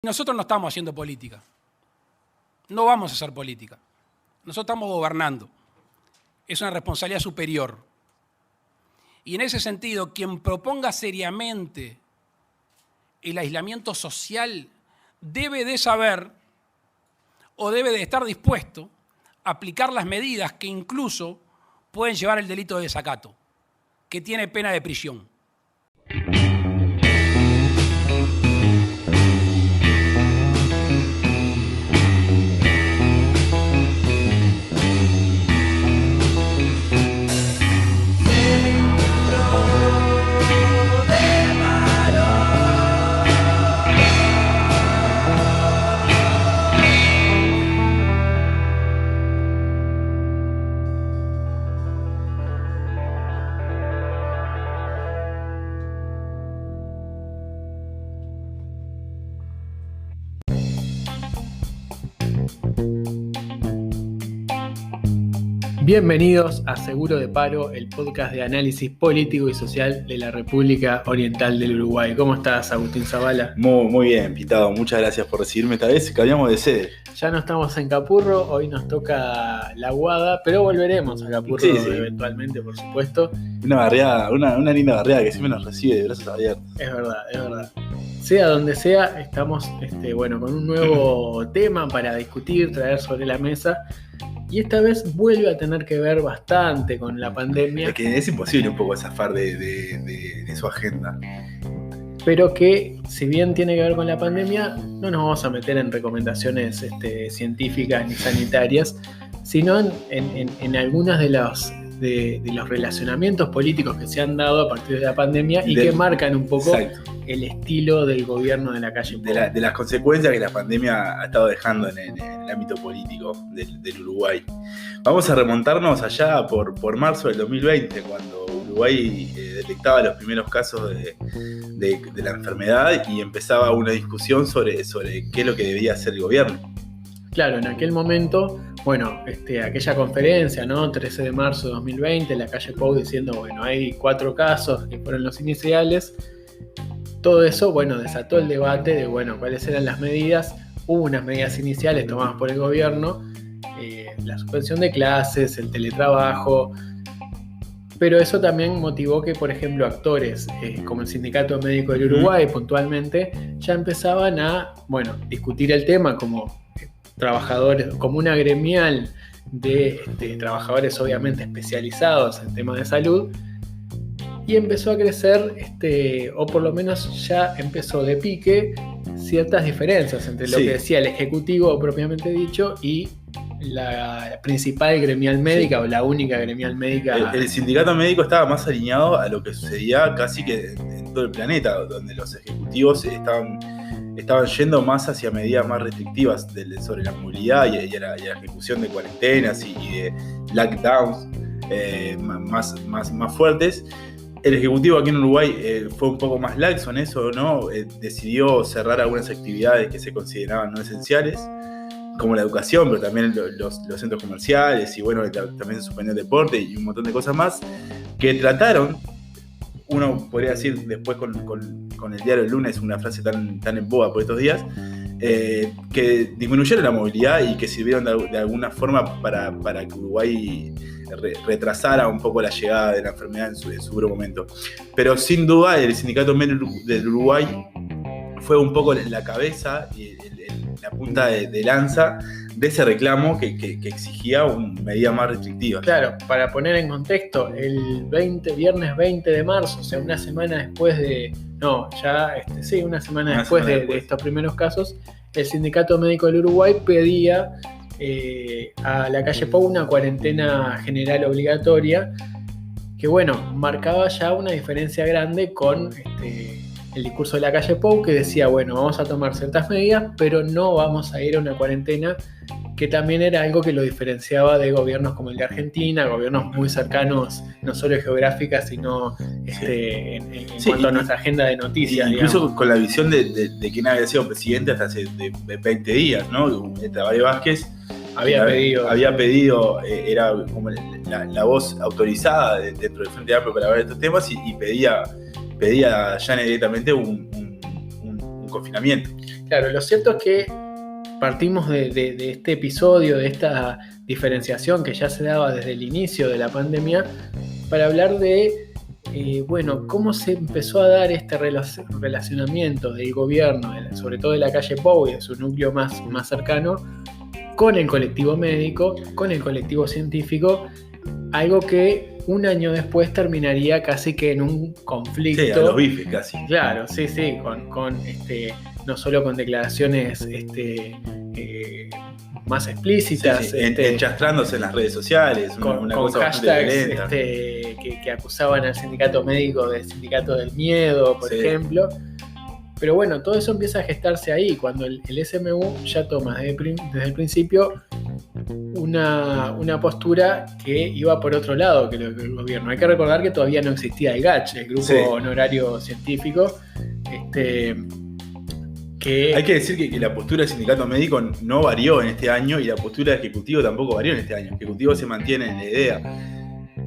Nosotros no estamos haciendo política. No vamos a hacer política. Nosotros estamos gobernando. Es una responsabilidad superior. Y en ese sentido, quien proponga seriamente el aislamiento social debe de saber o debe de estar dispuesto a aplicar las medidas que incluso pueden llevar el delito de desacato, que tiene pena de prisión. Bienvenidos a Seguro de Paro, el podcast de análisis político y social de la República Oriental del Uruguay. ¿Cómo estás, Agustín Zavala? Muy bien, Pitado. Muchas gracias por recibirme esta vez. Cambiamos de sede. Ya no estamos en Capurro, hoy nos toca La Aguada, pero volveremos a Capurro eventualmente, por supuesto. Una barriada, una linda barriada que siempre nos recibe de brazos abiertos. Es verdad. Sea donde sea, estamos con un nuevo tema para discutir, traer sobre la mesa. Y esta vez vuelve a tener que ver bastante con la pandemia. Es que es imposible un poco zafar de su agenda. Pero que, si bien tiene que ver con la pandemia, no nos vamos a meter en recomendaciones científicas ni sanitarias, sino en algunas de los relacionamientos políticos que se han dado a partir de la pandemia y que marcan un poco el estilo del gobierno de la calle Pou. De las consecuencias que la pandemia ha estado dejando en el ámbito político del Uruguay. Vamos a remontarnos allá por marzo del 2020, cuando Uruguay detectaba los primeros casos de la enfermedad y empezaba una discusión sobre qué es lo que debía hacer el gobierno. Claro, en aquel momento, aquella conferencia, ¿no? 13 de marzo de 2020, la calle Pou diciendo, hay 4 casos que fueron los iniciales. Todo eso, desató el debate de, cuáles eran las medidas. Hubo unas medidas iniciales tomadas por el gobierno, la suspensión de clases, el teletrabajo, pero eso también motivó que, por ejemplo, actores como el Sindicato Médico del Uruguay, puntualmente, ya empezaban a, discutir el tema como trabajadores, como una gremial de trabajadores obviamente especializados en temas de salud, y empezó a crecer, o por lo menos ya empezó de pique, ciertas diferencias entre lo que decía el Ejecutivo propiamente dicho y la principal gremial médica o la única gremial médica. El sindicato médico estaba más alineado a lo que sucedía casi que en todo el planeta, donde los ejecutivos estaban yendo más hacia medidas más restrictivas sobre la movilidad y a la ejecución de cuarentenas y de lockdowns más fuertes. El Ejecutivo aquí en Uruguay fue un poco más laxo en eso, ¿no? Decidió cerrar algunas actividades que se consideraban no esenciales, como la educación, pero también los centros comerciales, y también se suspendió el deporte y un montón de cosas más, que trataron, uno podría decir después con el diario El Lunes, una frase tan en boga por estos días, que disminuyeron la movilidad y que sirvieron de alguna forma para que Uruguay retrasara un poco la llegada de la enfermedad en su duro momento. Pero sin duda el Sindicato Médico del Uruguay fue un poco la cabeza y la punta de lanza de ese reclamo que exigía medidas más restrictivas. Claro, para poner en contexto, el viernes 20 de marzo, o sea, una semana después de estos primeros casos, el Sindicato Médico del Uruguay pedía a la calle Pou una cuarentena general obligatoria que marcaba ya una diferencia grande con el discurso de la calle Pou, que decía, vamos a tomar ciertas medidas, pero no vamos a ir a una cuarentena, que también era algo que lo diferenciaba de gobiernos como el de Argentina, gobiernos muy cercanos, no solo geográficas, sino en cuanto a nuestra agenda de noticias. Incluso digamos, con la visión de quien había sido presidente hasta hace de 20 días, ¿no? Tabaré Vázquez había pedido, era como la voz autorizada dentro del Frente Amplio para hablar de estos temas y pedía ya directamente un confinamiento. Claro, lo cierto es que partimos de este episodio, de esta diferenciación que ya se daba desde el inicio de la pandemia, para hablar de cómo se empezó a dar este relacionamiento del gobierno, sobre todo de la calle Pou y de su núcleo más cercano, con el colectivo médico, con el colectivo científico, algo que un año después terminaría casi que en un conflicto. Sí, a los bifes casi. Claro, sí, con no solo con declaraciones más explícitas. Sí, enchastrándose en las redes sociales, con cosa hashtags violenta. Que acusaban al sindicato médico de sindicato del miedo, por ejemplo. Pero bueno, todo eso empieza a gestarse ahí, cuando el SMU ya toma desde el principio una postura que iba por otro lado que el gobierno. Hay que recordar que todavía no existía el GACH, el Grupo Honorario Científico. Hay que decir que la postura del sindicato médico no varió en este año y la postura del Ejecutivo tampoco varió en este año. El Ejecutivo se mantiene en la idea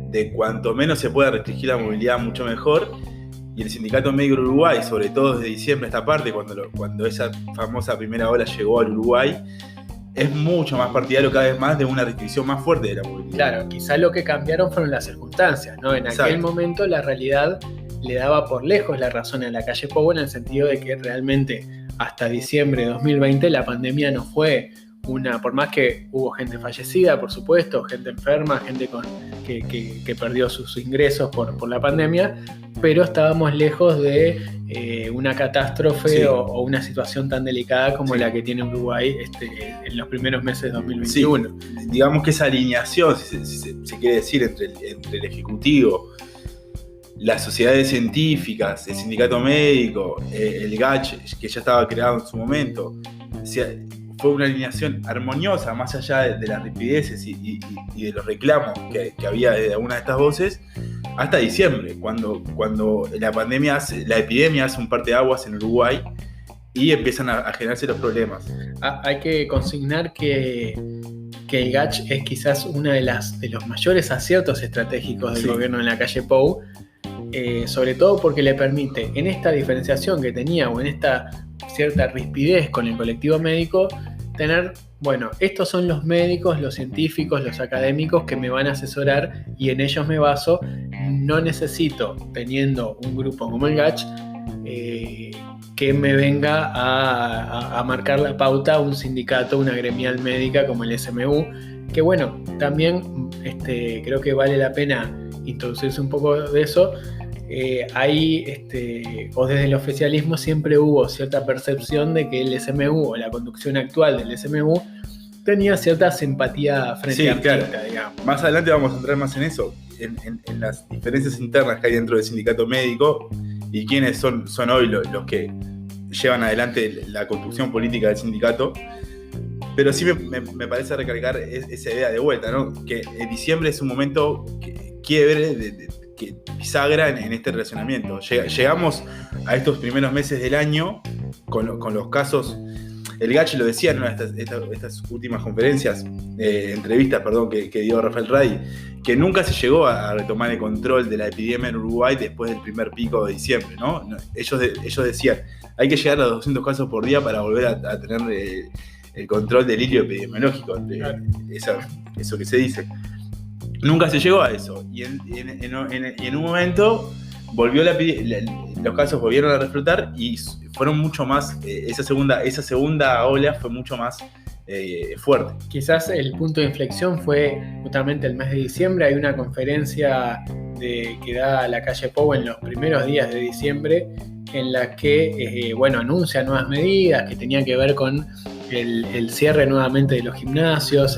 de cuanto menos se pueda restringir la movilidad, mucho mejor. Y el Sindicato Médico del Uruguay, sobre todo desde diciembre esta parte, cuando esa famosa primera ola llegó al Uruguay, es mucho más partidario cada vez más de una restricción más fuerte de la movilidad. Claro, quizá lo que cambiaron fueron las circunstancias, ¿no? En aquel momento la realidad le daba por lejos la razón a la calle Pou, en el sentido de que realmente hasta diciembre de 2020 la pandemia no fue por más que hubo gente fallecida, por supuesto, gente enferma, gente que perdió sus ingresos por la pandemia, pero estábamos lejos de una catástrofe o una situación tan delicada como la que tiene Uruguay en los primeros meses de 2021. Sí, digamos que esa alineación, si se quiere decir, entre el Ejecutivo, las sociedades científicas, el sindicato médico, el GACH, que ya estaba creado en su momento, fue una alineación armoniosa, más allá de las ripideces y de los reclamos que había de alguna de estas voces, hasta diciembre, cuando la epidemia hace un parteaguas en Uruguay y empiezan a generarse los problemas. Hay que consignar que el GACH es quizás uno de los mayores aciertos estratégicos del gobierno en la calle Pou, sobre todo porque le permite, en esta diferenciación que tenía o en esta cierta rispidez con el colectivo médico, tener, estos son los médicos, los científicos, los académicos que me van a asesorar y en ellos me baso. No necesito, teniendo un grupo como el GACH, que me venga a marcar la pauta un sindicato, una gremial médica como el SMU, que también creo que vale la pena introducirse un poco de eso. O desde el oficialismo siempre hubo cierta percepción de que el SMU o la conducción actual del SMU tenía cierta simpatía frente a Artista, digamos. Más adelante vamos a entrar más en eso, en las diferencias internas que hay dentro del sindicato médico y quiénes son hoy los que llevan adelante la construcción política del sindicato. Pero sí me parece recalcar esa idea de vuelta, ¿no? Que en diciembre es un momento quiebre, que bisagra en este relacionamiento. Llegamos a estos primeros meses del año con los casos. El GACH lo decía en una de estas últimas conferencias, entrevistas, que dio Rafael Radi, que nunca se llegó a retomar el control de la epidemia en Uruguay después del primer pico de diciembre, ¿no? Ellos decían, hay que llegar a los 200 casos por día para volver a tener el control del hilo epidemiológico, eso que se dice. Nunca se llegó a eso, y en un momento los casos volvieron a reflotar y fueron mucho más, esa segunda ola fue mucho más fuerte. Quizás el punto de inflexión fue justamente el mes de diciembre. Hay una conferencia que da la calle Pou en los primeros días de diciembre, en la que anuncia nuevas medidas que tenían que ver con el cierre nuevamente de los gimnasios,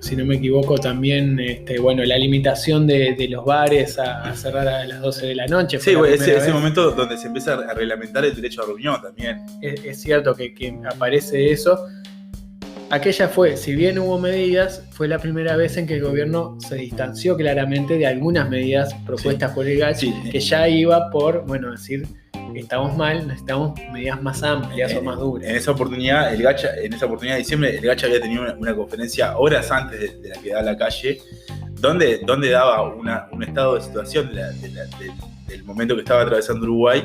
si no me equivoco, también la limitación de los bares a cerrar a las 12 de la noche. Sí, ese momento donde se empieza a reglamentar el derecho a reunión también. Es cierto que aparece eso. Aquella fue, si bien hubo medidas, fue la primera vez en que el gobierno se distanció claramente de algunas medidas propuestas por el GACH, que ya iba por, decir, estamos mal, necesitamos medidas más amplias o más duras. En esa oportunidad de diciembre, el GACH había tenido una conferencia horas antes de la que da la calle, donde daba un estado de situación de del momento que estaba atravesando Uruguay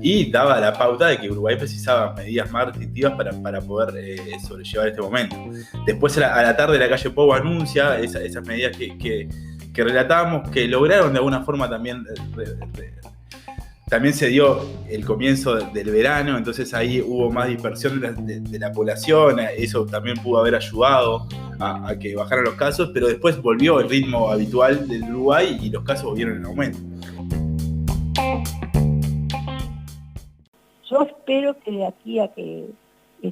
y daba la pauta de que Uruguay precisaba medidas más restrictivas para poder sobrellevar este momento. Después a la tarde la calle Pou anuncia esas medidas que relatamos, que lograron de alguna forma también se dio el comienzo del verano, entonces ahí hubo más dispersión de la población, eso también pudo haber ayudado a que bajaran los casos, pero después volvió el ritmo habitual del Uruguay y los casos volvieron en aumento. Yo espero que de aquí a que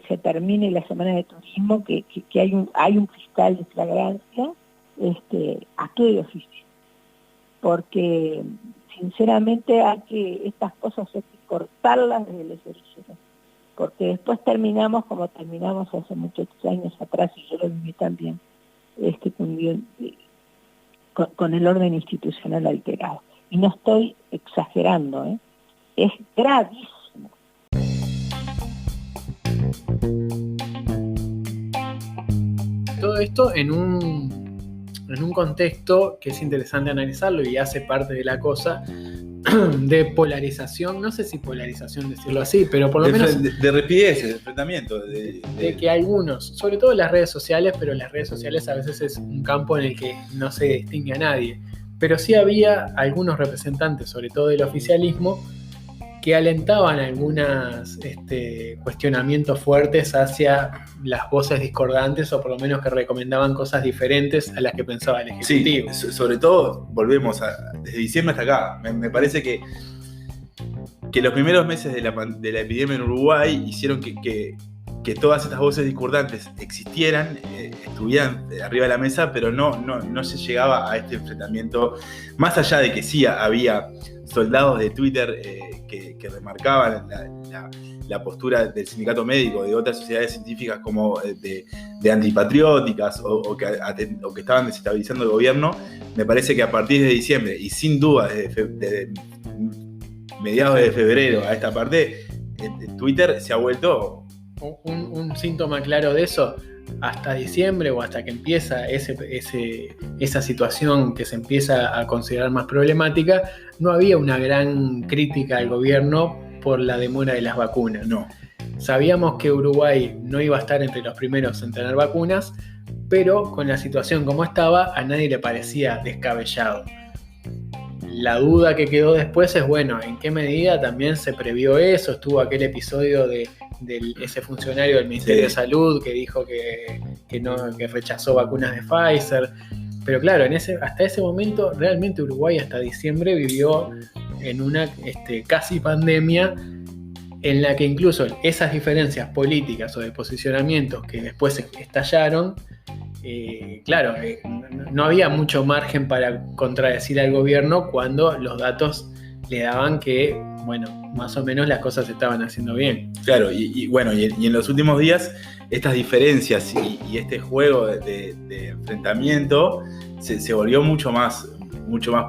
se termine la semana de turismo, que hay un fiscal de flagrancia, actúe de oficio, porque sinceramente estas cosas hay que cortarlas desde los orígenes, porque después terminamos como terminamos hace muchos años atrás, y yo lo viví también, con el orden institucional alterado. Y no estoy exagerando, es gravísimo. Todo esto en un contexto que es interesante analizarlo y hace parte de la cosa de polarización, no sé si polarización decirlo así, pero por lo menos de rapidez, de enfrentamiento. De que algunos, sobre todo las redes sociales, pero las redes sociales a veces es un campo en el que no se distingue a nadie, pero sí había algunos representantes, sobre todo del oficialismo, que alentaban algunos cuestionamientos fuertes hacia las voces discordantes, o por lo menos que recomendaban cosas diferentes a las que pensaba el Ejecutivo. Sí, sobre todo, volvemos desde diciembre hasta acá. Me parece que los primeros meses de la epidemia en Uruguay hicieron que todas estas voces discordantes existieran, estuvieran arriba de la mesa, pero no se llegaba a este enfrentamiento, más allá de que sí había soldados de Twitter que remarcaban la postura del sindicato médico, de otras sociedades científicas como de antipatrióticas o que estaban desestabilizando el gobierno. Me parece que a partir de diciembre, y sin duda desde mediados de febrero a esta parte, Twitter se ha vuelto... Un síntoma claro de eso, hasta diciembre o hasta que empieza esa situación que se empieza a considerar más problemática, no había una gran crítica al gobierno por la demora de las vacunas. No. Sabíamos que Uruguay no iba a estar entre los primeros en tener vacunas, pero con la situación como estaba, a nadie le parecía descabellado. La duda que quedó después es, bueno, ¿en qué medida también se previó eso? Estuvo aquel episodio de ese funcionario del Ministerio de Salud que dijo que rechazó vacunas de Pfizer. Pero claro, hasta ese momento, realmente Uruguay hasta diciembre vivió en una casi pandemia, en la que incluso esas diferencias políticas o de posicionamientos que después estallaron, no había mucho margen para contradecir al gobierno cuando los datos le daban que, bueno, más o menos las cosas se estaban haciendo bien. Claro, y en los últimos días estas diferencias y este juego de enfrentamiento se volvió mucho más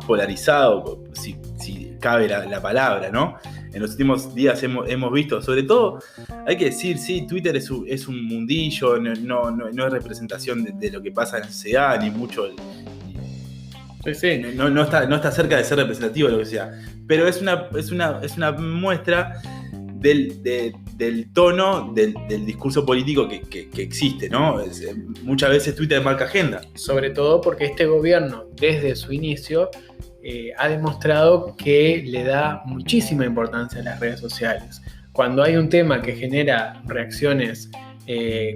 polarizado, si cabe la palabra, ¿no? En los últimos días hemos visto, sobre todo, hay que decir, sí, Twitter es un mundillo, no es representación de lo que pasa en la sociedad, ni mucho... Sí. No está cerca de ser representativo de lo que sea, pero es una muestra del tono del discurso político que existe, ¿no? Muchas veces Twitter marca agenda. Sobre todo porque este gobierno, desde su inicio, ha demostrado que le da muchísima importancia a las redes sociales. Cuando hay un tema que genera reacciones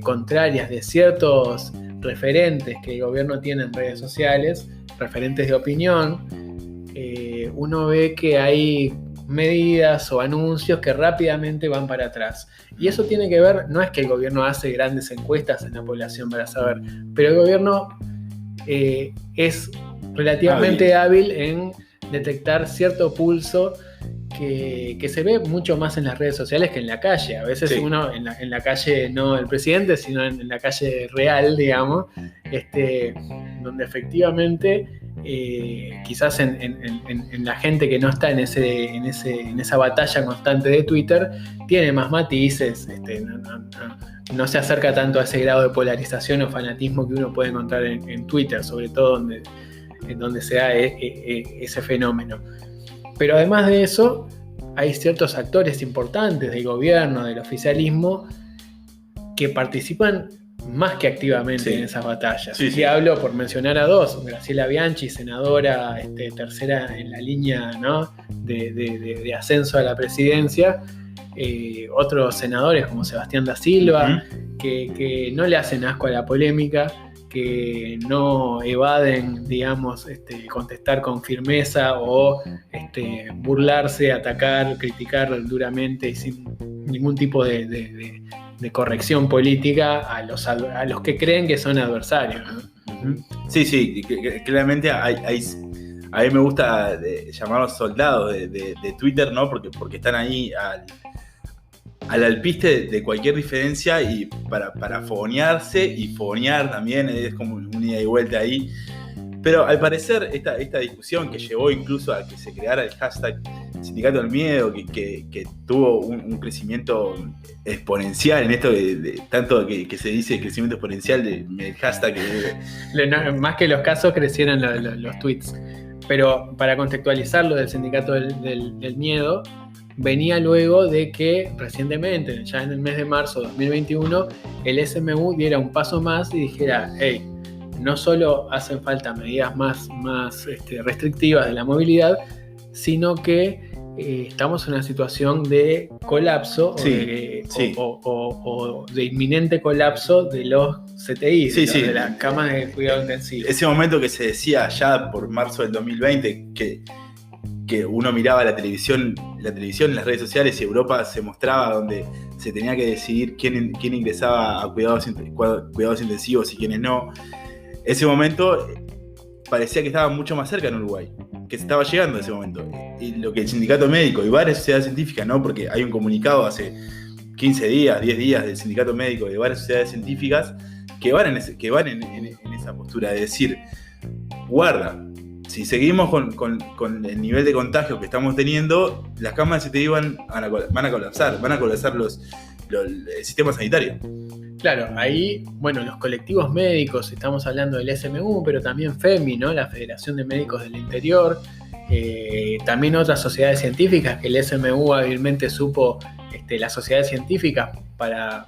contrarias de ciertos referentes que el gobierno tiene en redes sociales, referentes de opinión, uno ve que hay medidas o anuncios que rápidamente van para atrás. Y eso tiene que ver, no es que el gobierno hace grandes encuestas en la población para saber, pero el gobierno es relativamente hábil en detectar cierto pulso que se ve mucho más en las redes sociales que en la calle. A veces uno en la calle, no el presidente, sino en la calle real, digamos, donde efectivamente quizás en la gente que no está en esa batalla constante de Twitter, tiene más matices, no se acerca tanto a ese grado de polarización o fanatismo que uno puede encontrar en Twitter, sobre todo donde se da ese fenómeno. Pero además de eso, hay ciertos actores importantes del gobierno, del oficialismo, que participan más que activamente en esas batallas. Sí, Y sí. hablo por mencionar a dos: Graciela Bianchi, senadora tercera en la línea, ¿no?, de ascenso a la presidencia. Otros senadores como Sebastián da Silva, que no le hacen asco a la polémica, que no evaden, digamos, contestar con firmeza o burlarse, atacar, criticar duramente y sin ningún tipo de corrección política a los que creen que son adversarios, ¿no? Sí, claramente a mí me gusta llamarlos soldados de Twitter, ¿no? Porque están ahí al alpiste de cualquier diferencia y para fogonearse y fogonear también, es como un ida y vuelta ahí. Pero al parecer esta discusión que llevó incluso a que se creara el hashtag Sindicato del Miedo, que tuvo un crecimiento exponencial en esto tanto que se dice crecimiento exponencial del hashtag. Más que los casos crecieron los tweets. Pero para contextualizar lo del Sindicato del Miedo, venía luego de que recientemente, ya en el mes de marzo de 2021, el SMU diera un paso más y dijera: hey, no solo hacen falta medidas más restrictivas de la movilidad, sino que estamos en una situación de colapso o de inminente colapso de los CTI, de las camas de cuidado intensivo. Ese momento que se decía ya por marzo del 2020 que uno miraba la televisión en las redes sociales y Europa se mostraba donde se tenía que decidir quién ingresaba a cuidados intensivos y quiénes no. Ese momento parecía que estaba mucho más cerca en Uruguay, que se estaba llegando a ese momento. Y lo que el sindicato médico y varias sociedades científicas, ¿no? Porque hay un comunicado hace 15 días, 10 días del sindicato médico y de varias sociedades científicas que van en esa postura de decir: guarda, si seguimos con el nivel de contagio que estamos teniendo, las camas de CTI van a colapsar el sistema sanitario. Claro, ahí, bueno, los colectivos médicos, estamos hablando del SMU, pero también FEMI, ¿no?, la Federación de Médicos del Interior, también otras sociedades científicas que el SMU hábilmente supo, las sociedades científicas para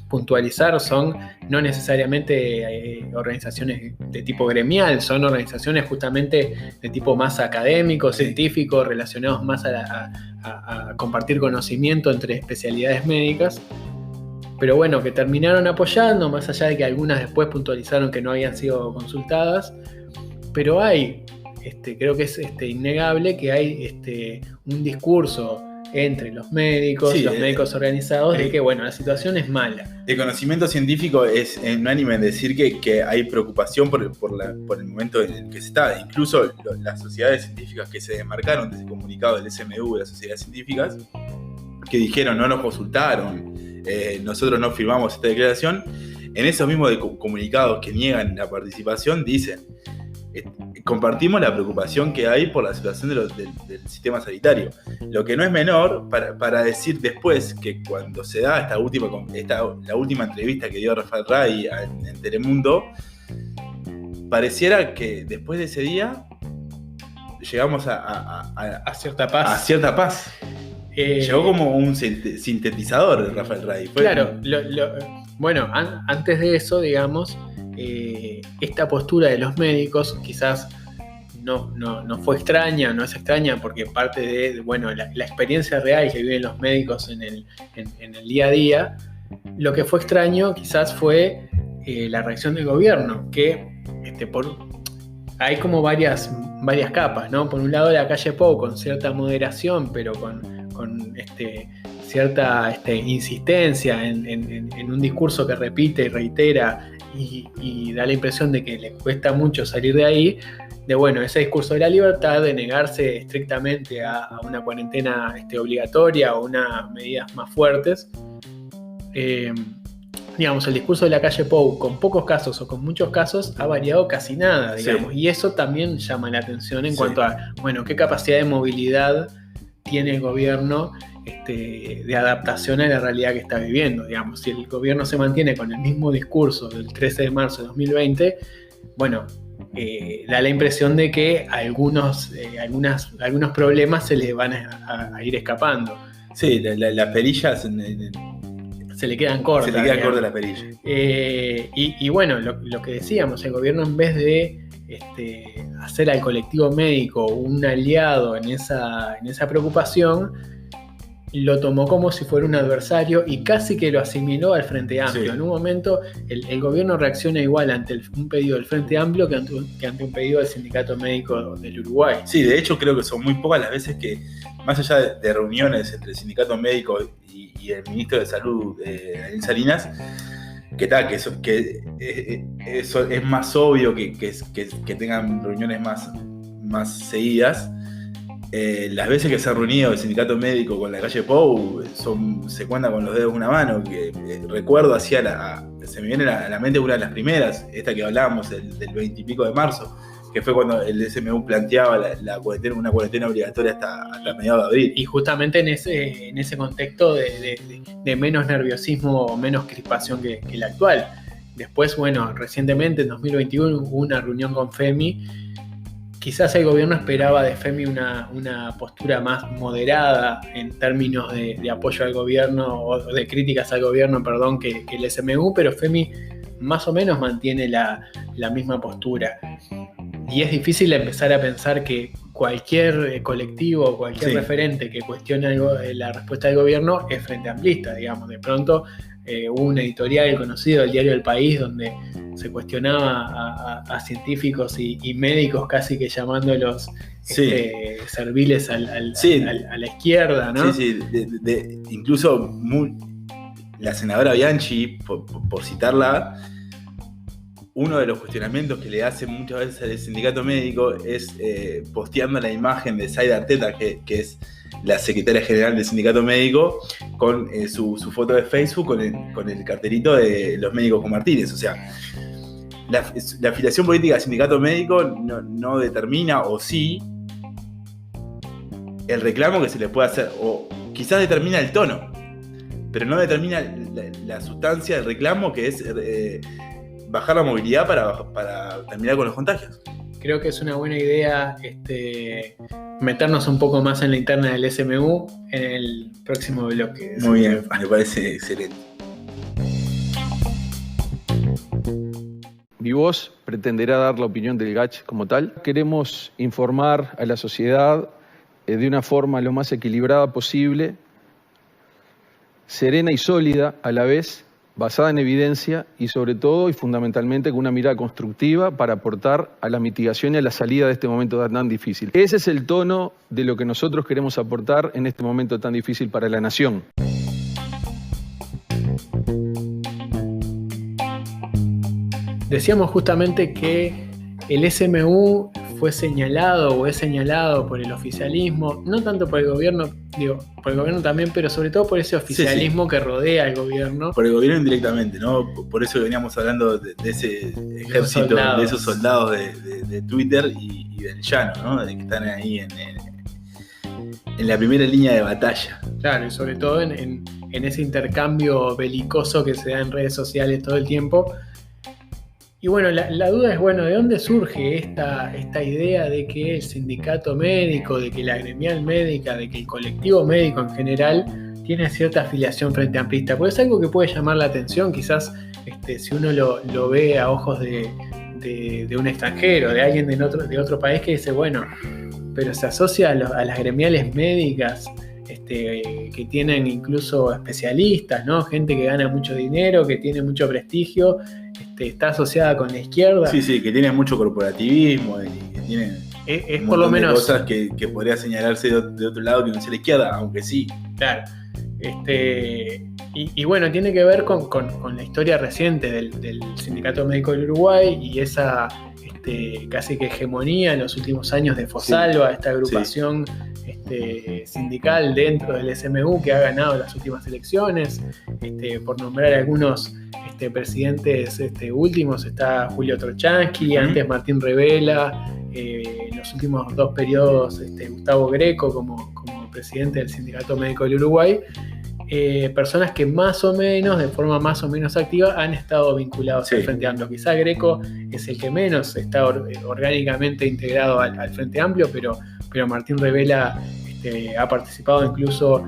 puntualizar, son no necesariamente organizaciones de tipo gremial, son organizaciones justamente de tipo más académico, científico, relacionados más a compartir conocimiento entre especialidades médicas. Pero bueno, que terminaron apoyando, más allá de que algunas después puntualizaron que no habían sido consultadas. Pero hay, creo que es innegable que hay un discurso entre los médicos, los médicos organizados, de que bueno, la situación es mala. El conocimiento científico es unánime en decir que hay preocupación por el momento en el que se está. Incluso las sociedades científicas que se desmarcaron de ese comunicado del SMU, de las sociedades científicas, que dijeron no nos consultaron, nosotros no firmamos esta declaración, en esos mismos comunicados que niegan la participación dicen: compartimos la preocupación que hay por la situación del sistema sanitario. Lo que no es menor para decir después que cuando se da la última entrevista que dio Rafael Rey en Telemundo, pareciera que después de ese día llegamos a cierta paz. Llegó como un sintetizador Rafael Rey. Claro, bueno, antes de eso, digamos, esta postura de los médicos quizás no fue extraña, no es extraña, porque parte de la experiencia real que viven los médicos en el día a día. Lo que fue extraño quizás fue la reacción del gobierno, que hay como varias capas, ¿no? Por un lado, la calle Pou con cierta moderación, pero con cierta insistencia en un discurso que repite y reitera y da la impresión de que le cuesta mucho salir de ahí, ese discurso de la libertad, de negarse estrictamente a una cuarentena obligatoria o unas medidas más fuertes. Digamos, el discurso de la calle Pou, con pocos casos o con muchos casos, ha variado casi nada, digamos, y eso también llama la atención en cuanto a, qué capacidad de movilidad tiene el gobierno de adaptación a la realidad que está viviendo. Digamos, si el gobierno se mantiene con el mismo discurso del 13 de marzo de 2020, da la impresión de que algunos problemas se les van a ir escapando. Sí, las perillas se le quedan cortas. Se le quedan cortas las perillas. Y bueno, lo que decíamos, el gobierno, en vez de hacer al colectivo médico un aliado en esa preocupación, lo tomó como si fuera un adversario y casi que lo asimiló al Frente Amplio. Sí. En un momento el gobierno reacciona igual ante un pedido del Frente Amplio que ante un pedido del Sindicato Médico del Uruguay. Sí, de hecho creo que son muy pocas las veces que, más allá de reuniones entre el Sindicato Médico y el Ministro de Salud, Daniel Salinas, que eso es más obvio que tengan reuniones más seguidas. Las veces que se ha reunido el Sindicato Médico con la calle Pou se cuentan con los dedos de una mano. Recuerdo se me viene a la mente una de las primeras, esta que hablábamos del 20 y pico de marzo, que fue cuando el SMU planteaba una cuarentena obligatoria hasta mediados de abril. Y justamente en ese contexto de menos nerviosismo o menos crispación que la actual. Después, bueno, recientemente en 2021 hubo una reunión con FEMI. Quizás el gobierno esperaba de FEMI una postura más moderada en términos de apoyo al gobierno o de críticas al gobierno, que el SMU, pero FEMI más o menos mantiene la misma postura. Y es difícil empezar a pensar que cualquier colectivo, cualquier referente que cuestione la respuesta del gobierno es frente amplista, digamos. De pronto hubo un editorial conocido del diario El País donde se cuestionaba a científicos y médicos casi que llamándolos serviles a la izquierda, ¿no? Sí, incluso la senadora Bianchi, por citarla, uno de los cuestionamientos que le hace muchas veces al Sindicato Médico es posteando la imagen de Zaida Arteta, que es la secretaria general del Sindicato Médico, con su foto de Facebook con el cartelito de los médicos con Martínez. O sea, la afiliación política del Sindicato Médico no determina, o sí, el reclamo que se le puede hacer, o quizás determina el tono, pero no determina la sustancia del reclamo, que es bajar la movilidad para terminar con los contagios. Creo que es una buena idea meternos un poco más en la interna del SMU en el próximo bloque. Muy bien, me parece excelente. Mi voz pretenderá dar la opinión del GACH como tal. Queremos informar a la sociedad de una forma lo más equilibrada posible, serena y sólida a la vez, basada en evidencia y sobre todo y fundamentalmente con una mirada constructiva para aportar a la mitigación y a la salida de este momento tan difícil. Ese es el tono de lo que nosotros queremos aportar en este momento tan difícil para la nación. Decíamos justamente que el SMU fue señalado o es señalado por el oficialismo, no tanto por el gobierno, por el gobierno también, pero sobre todo por ese oficialismo que rodea al gobierno. Por el gobierno indirectamente, ¿no? Por eso veníamos hablando de ese ejército, de esos soldados de Twitter y del llano, ¿no? De que están ahí en la primera línea de batalla. Claro, y sobre todo en ese intercambio belicoso que se da en redes sociales todo el tiempo. Y bueno, la duda es, ¿de dónde surge esta idea de que el sindicato médico, de que la gremial médica, de que el colectivo médico en general tiene cierta afiliación frente amplista? Porque es algo que puede llamar la atención, quizás si uno lo ve a ojos de un extranjero, de alguien de otro país que dice, pero se asocia a las gremiales médicas que tienen incluso especialistas, ¿no? Gente que gana mucho dinero, que tiene mucho prestigio, está asociada con la izquierda. Sí, que tiene mucho corporativismo y que tiene es por lo menos cosas que podría señalarse de otro lado que no sea la izquierda, aunque sí. Claro. Y bueno, tiene que ver con la historia reciente del Sindicato Médico del Uruguay y esa casi que hegemonía en los últimos años de Fosalva, esta agrupación sindical dentro del SMU que ha ganado las últimas elecciones. Por nombrar algunos presidentes últimos, está Julio Trochansky, antes Martín Revela, en los últimos 2 periodos Gustavo Greco como presidente del Sindicato Médico del Uruguay. personas que más o menos, de forma más o menos activa, han estado vinculados al Frente Amplio. Quizá Greco es el que menos está orgánicamente integrado al Frente Amplio, pero Martín Revela ha participado incluso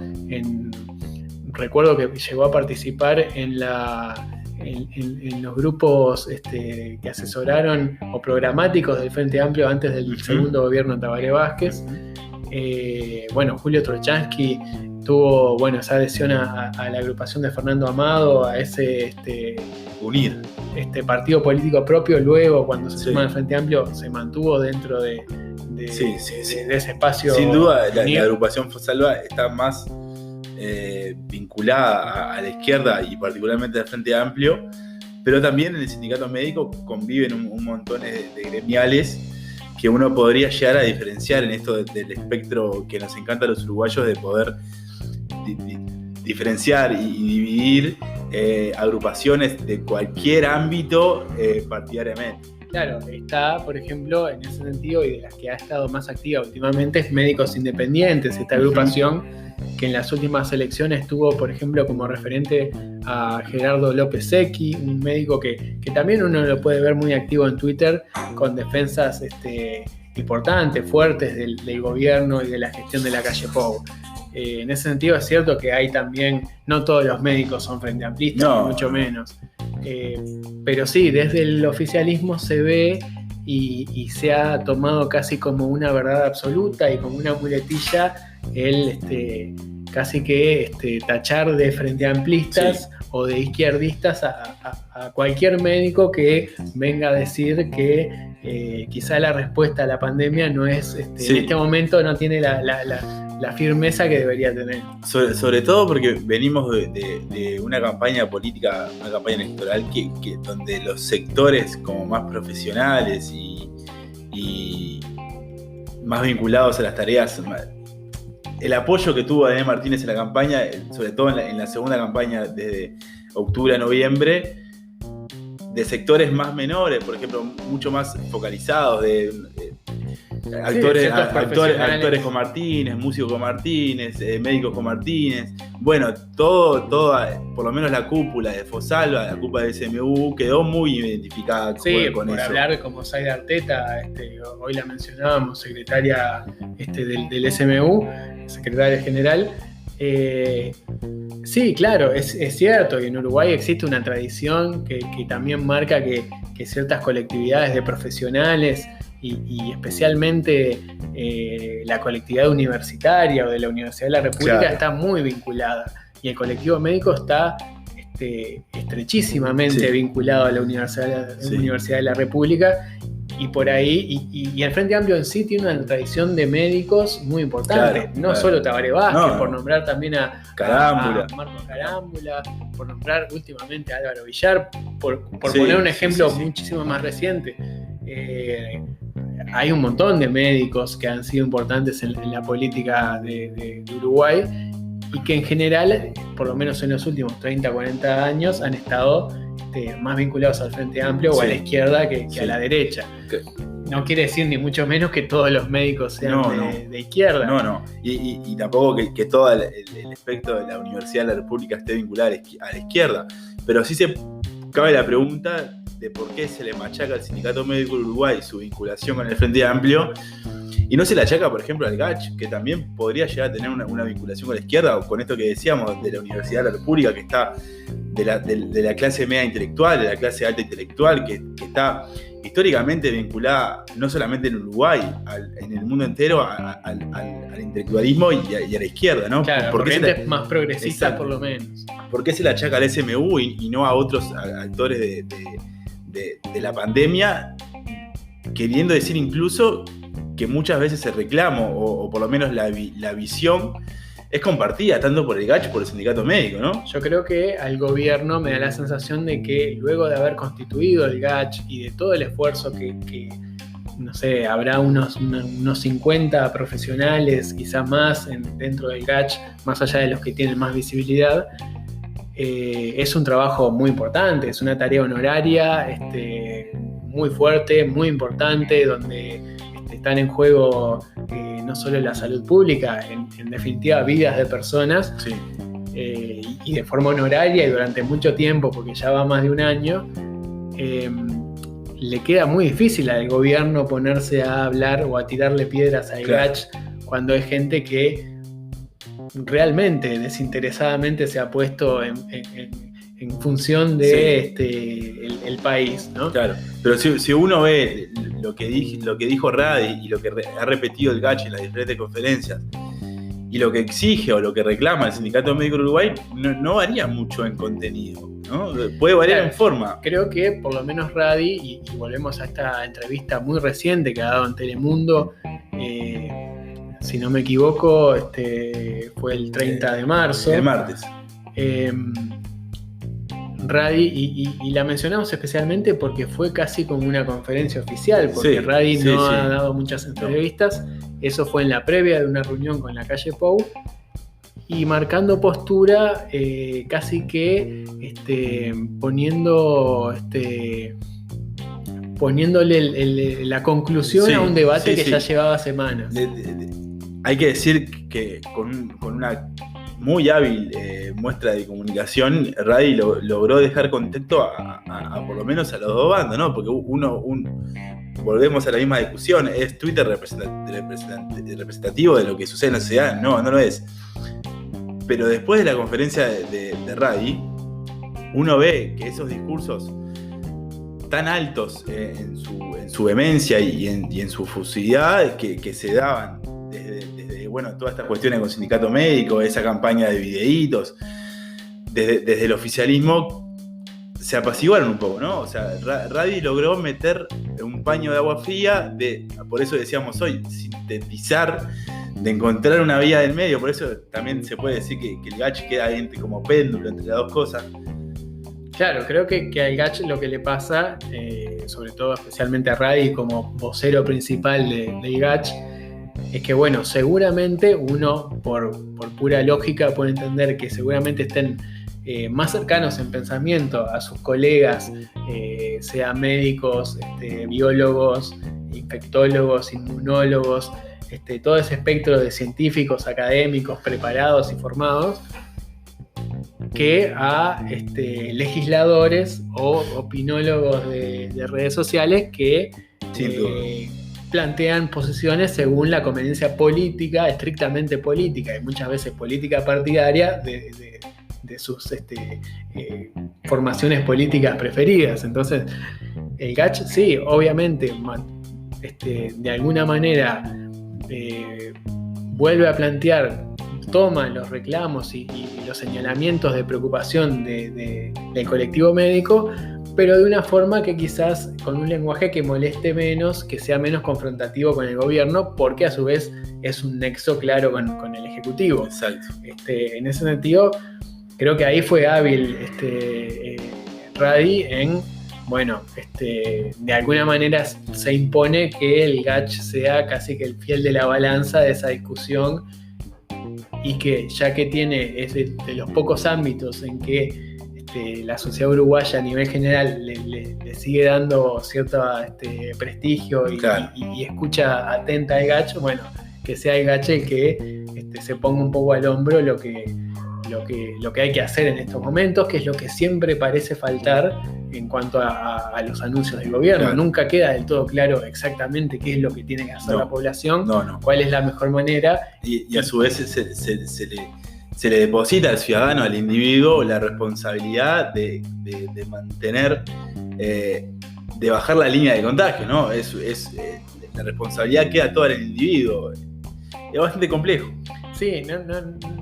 recuerdo que llegó a participar en los grupos que asesoraron o programáticos del Frente Amplio antes del segundo gobierno de Tabaré Vázquez. Julio Trochansky tuvo esa adhesión a la agrupación de Fernando Amado, a ese unir partido político propio. Luego, cuando se suma al Frente Amplio, se mantuvo dentro de ese espacio. Sin duda, la agrupación Fosalva está más vinculada a la izquierda y particularmente al Frente Amplio, pero también en el sindicato médico conviven un montón de gremiales que uno podría llegar a diferenciar en esto del espectro que nos encanta a los uruguayos, de poder diferenciar y dividir agrupaciones de cualquier ámbito partidariamente. Claro, está, por ejemplo, en ese sentido, y de las que ha estado más activa últimamente, es Médicos Independientes, esta agrupación que en las últimas elecciones tuvo, por ejemplo, como referente a Gerardo López Secchi, un médico que también uno lo puede ver muy activo en Twitter, con defensas importantes, fuertes del gobierno y de la gestión de la calle Pou. En ese sentido es cierto que hay también, no todos los médicos son frente amplistas, no, mucho menos. Pero sí, desde el oficialismo se ve y se ha tomado casi como una verdad absoluta y como una muletilla el casi que tachar de frente amplistas o de izquierdistas a cualquier médico que venga a decir que quizá la respuesta a la pandemia no es, en este momento no tiene la firmeza que debería tener. Sobre todo porque venimos de una campaña política, una campaña electoral que donde los sectores como más profesionales y más vinculados a las tareas, el apoyo que tuvo Daniel Martínez en la campaña, sobre todo en la segunda campaña desde octubre a noviembre, de sectores más menores, por ejemplo, mucho más focalizados, actores con Martínez, músicos con Martínez, médicos con Martínez. Bueno, toda, por lo menos la cúpula de Fosalva, la cúpula del SMU, quedó muy identificada con eso. Por hablar como Zaida Arteta, hoy la mencionábamos, secretaria del SMU, secretaria general. Sí, claro, es cierto, y en Uruguay existe una tradición que también marca que ciertas colectividades de profesionales y especialmente la colectividad universitaria o de la Universidad de la República está muy vinculada, y el colectivo médico está estrechísimamente vinculado a la Universidad de la República. Y por ahí, y el Frente Amplio en sí tiene una tradición de médicos muy importante. No solo Tabaré Vázquez, por nombrar también a Marcos Carámbula, por nombrar últimamente a Álvaro Villar, por poner un ejemplo muchísimo más reciente. Hay un montón de médicos que han sido importantes en la política de Uruguay y que en general, por lo menos en los últimos 30, 40 años, han estado más vinculados al Frente Amplio o a la izquierda que a la derecha. No quiere decir ni mucho menos que todos los médicos sean de izquierda. No. Y tampoco que todo el espectro de la Universidad de la República esté vinculado a la izquierda. Pero sí se cabe la pregunta de por qué se le machaca al Sindicato Médico de Uruguay su vinculación con el Frente Amplio y no se le achaca, por ejemplo, al GACH, que también podría llegar a tener una vinculación con la izquierda, o con esto que decíamos de la Universidad de la República, que está de la clase media intelectual, de la clase alta intelectual, que está históricamente vinculada no solamente en Uruguay, en el mundo entero, al intelectualismo y a la izquierda, ¿no? Claro, porque más progresista, por lo menos. ¿Por qué se le achaca al SMU y no a otros actores de la pandemia, queriendo decir incluso que muchas veces el reclamo, o por lo menos la visión, es compartida tanto por el GACH como por el sindicato médico, ¿no? Yo creo que al gobierno me da la sensación de que luego de haber constituido el GACH y de todo el esfuerzo que no sé, habrá unos 50 profesionales, quizás más, dentro del GACH, más allá de los que tienen más visibilidad, es un trabajo muy importante, es una tarea honoraria muy fuerte, muy importante, donde están en juego no solo la salud pública, en definitiva vidas de personas. y de forma honoraria y durante mucho tiempo, porque ya va más de un año, le queda muy difícil al gobierno ponerse a hablar o a tirarle piedras al GACH cuando es gente que realmente desinteresadamente se ha puesto en función de el país, ¿no? Claro, pero si uno ve lo que dijo Radi y lo que ha repetido el GACH en las diferentes conferencias y lo que exige o lo que reclama el Sindicato Médico Uruguay, no varía mucho en contenido, ¿no? Puede variar en forma. Creo que por lo menos Radi, y volvemos a esta entrevista muy reciente que ha dado en Telemundo, si no me equivoco, fue el 30 de marzo. El martes. Radi, y la mencionamos especialmente porque fue casi como una conferencia oficial, porque Radi no ha dado muchas entrevistas. Eso fue en la previa de una reunión con la calle Pou, y marcando postura, casi que poniéndole la conclusión a un debate que ya llevaba semanas. Hay que decir que con una muy hábil muestra de comunicación, Radi logró dejar contento a por lo menos a los dos bandos, ¿no? Porque volvemos a la misma discusión. ¿Es Twitter representativo de lo que sucede en la sociedad? No lo es. Pero después de la conferencia de Radi, uno ve que esos discursos tan altos en su vehemencia y en su fusividad que se daban desde todas estas cuestiones con el sindicato médico, esa campaña de videitos, desde el oficialismo, se apaciguaron un poco, ¿no? O sea, Radi logró meter un paño de agua fría, por eso decíamos hoy, sintetizar, de encontrar una vía del medio. Por eso también se puede decir que el GACH queda como péndulo entre las dos cosas. Claro, creo que al GACH lo que le pasa, sobre todo especialmente a Radi como vocero principal del GACH, es que bueno, seguramente uno por pura lógica puede entender que seguramente estén más cercanos en pensamiento a sus colegas, sean médicos, biólogos, infectólogos, inmunólogos, todo ese espectro de científicos, académicos, preparados y formados, que a legisladores o opinólogos de redes sociales que plantean posiciones según la conveniencia política, estrictamente política, y muchas veces política partidaria de sus formaciones políticas preferidas. Entonces, el GACH sí, obviamente, de alguna manera vuelve a plantear, toma los reclamos y los señalamientos de preocupación del colectivo médico, pero de una forma que quizás con un lenguaje que moleste menos, que sea menos confrontativo con el gobierno, porque a su vez es un nexo claro con el Ejecutivo. Exacto. En ese sentido, creo que ahí fue hábil Radi en, de alguna manera se impone que el GACH sea casi que el fiel de la balanza de esa discusión, y que ya que tiene es de los pocos ámbitos en que la sociedad uruguaya a nivel general le sigue dando cierto prestigio y escucha atenta al GACH, que sea el GACH el que se ponga un poco al hombro lo que hay que hacer en estos momentos, que es lo que siempre parece faltar en cuanto a los anuncios del gobierno. Claro. Nunca queda del todo claro exactamente qué es lo que tiene que hacer la población, cuál es la mejor manera. Y a su vez se le deposita al ciudadano, al individuo, la responsabilidad de mantener, de bajar la línea de contagio, ¿no? La responsabilidad queda toda en el individuo. Es bastante complejo. Sí,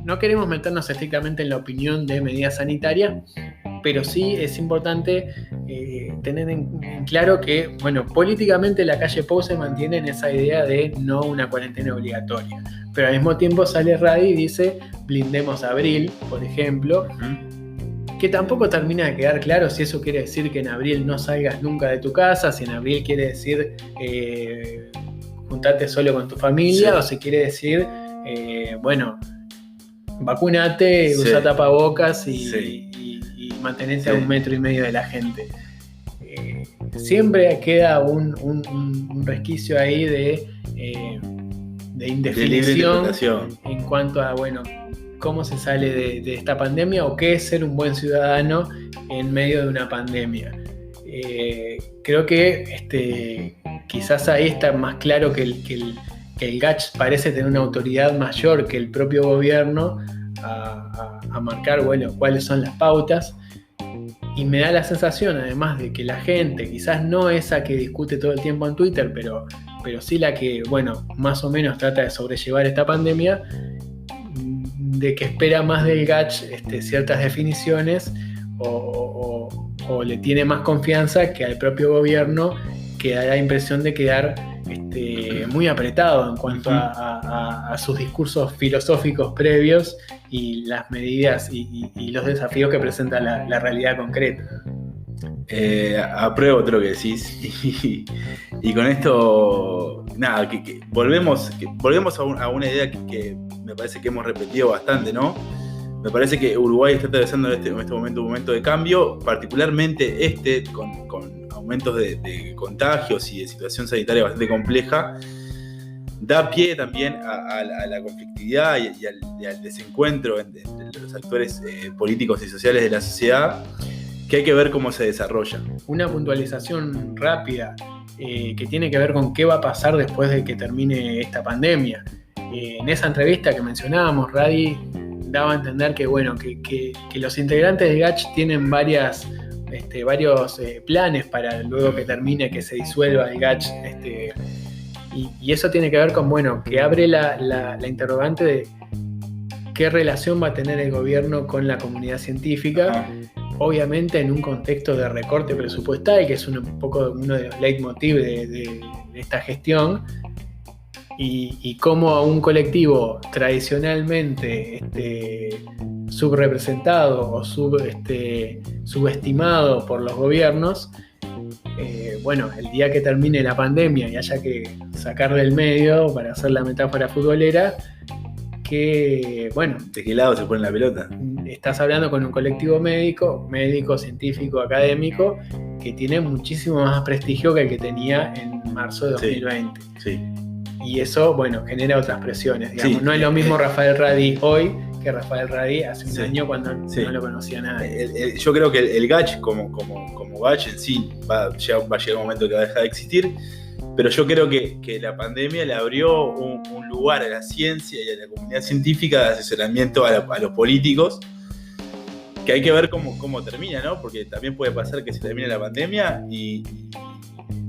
no queremos meternos estrictamente en la opinión de medidas sanitarias, pero sí es importante tener en claro que, políticamente la calle Pou se mantiene en esa idea de no una cuarentena obligatoria, pero al mismo tiempo sale Radi y dice blindemos abril, por ejemplo, que tampoco termina de quedar claro si eso quiere decir que en abril no salgas nunca de tu casa, si en abril quiere decir juntate solo con tu familia, o si quiere decir vacunate, usa tapabocas y mantenerte a 1,5 metros de la gente. Siempre queda un resquicio ahí de indefinición en cuanto a, cómo se sale de esta pandemia o qué es ser un buen ciudadano en medio de una pandemia. Creo que quizás ahí está más claro que el GACH parece tener una autoridad mayor que el propio gobierno a marcar, bueno, cuáles son las pautas. Y me da la sensación, además, de que la gente, quizás no esa que discute todo el tiempo en Twitter, pero sí la que, bueno, más o menos trata de sobrellevar esta pandemia, de que espera más del GACH ciertas definiciones o le tiene más confianza que al propio gobierno, que da la impresión de quedar muy apretado en cuanto a sus discursos filosóficos previos y las medidas y los desafíos que presenta la realidad concreta. Apruebo todo lo que decís y con esto nada, que volvemos a una idea que me parece que hemos repetido bastante, ¿no? Me parece que Uruguay está atravesando en este momento un momento de cambio, particularmente con aumentos de contagios y de situación sanitaria bastante compleja, da pie también a la conflictividad y al desencuentro entre los actores políticos y sociales de la sociedad, que hay que ver cómo se desarrolla. Una puntualización rápida que tiene que ver con qué va a pasar después de que termine esta pandemia. En esa entrevista que mencionábamos, Radi daba a entender que, bueno, que los integrantes de GACH tienen varios planes para luego que termine, que se disuelva el GACH, y eso tiene que ver con, bueno, que abre la interrogante de qué relación va a tener el gobierno con la comunidad científica, obviamente en un contexto de recorte presupuestal, que es un poco uno de los leitmotiv de esta gestión, y cómo a un colectivo tradicionalmente subrepresentado o subestimado por los gobiernos, bueno, el día que termine la pandemia y haya que sacar del medio, para hacer la metáfora futbolera, que, bueno, ¿de qué lado se pone la pelota? Estás hablando con un colectivo médico, científico, académico, que tiene muchísimo más prestigio que el que tenía en marzo de 2020. Sí. Y eso, bueno, genera otras presiones, digamos. Sí. No es lo mismo Rafael Radi hoy que Rafael Radi hace un Sí. año cuando Sí. no lo conocía nadie. Yo creo que el GACH como GACH en sí va a llegar un momento que va a dejar de existir, pero yo creo que la pandemia le abrió un lugar a la ciencia y a la comunidad científica de asesoramiento a los políticos, que hay que ver cómo termina, ¿no? Porque también puede pasar que se termine la pandemia y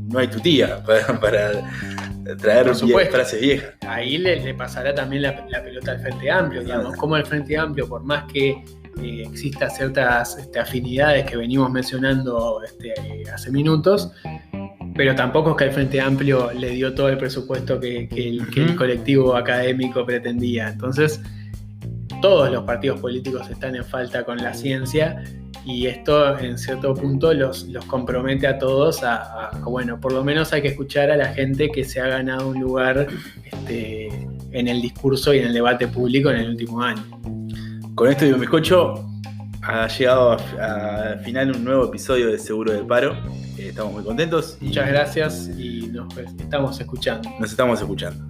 no hay tutía para traer frases viejas. Ahí le pasará también la pelota al Frente Amplio, digamos, como el Frente Amplio, por más que exista ciertas afinidades que venimos mencionando hace minutos, pero tampoco es que el Frente Amplio le dio todo el presupuesto que el colectivo académico pretendía. Entonces, todos los partidos políticos están en falta con la ciencia, y esto en cierto punto los compromete a todos a bueno, por lo menos hay que escuchar a la gente que se ha ganado un lugar en el discurso y en el debate público en el último año. Con esto y un bizcocho ha llegado al final un nuevo episodio de Seguro del Paro. Estamos muy contentos. Muchas gracias y nos estamos escuchando. Nos estamos escuchando.